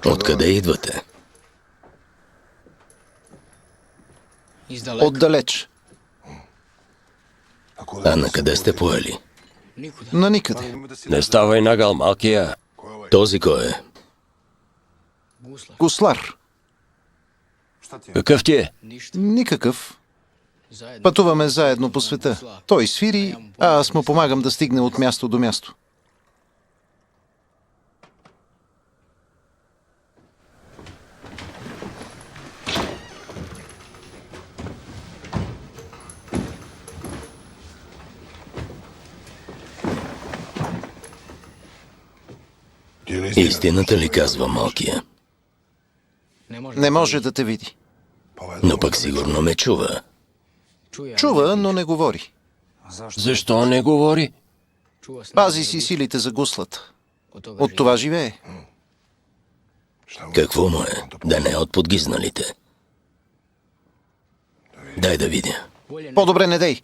Откъде идвате? Отдалеч. А на къде сте поели? На никъде. Не ставай нагъл, малкия. Този кой е? Гуслар. Какъв ти е? Никакъв. Пътуваме заедно по света. Той свири, а аз му помагам да стигне от място до място. Истината ли казва малкия? Не може да те види. Но пък сигурно ме чува. Чува, но не говори. Защо не говори? Пази си силите за гуслата. От това живее. Какво му е? Да не е от подгизналите. Дай да видя. По-добре не дей.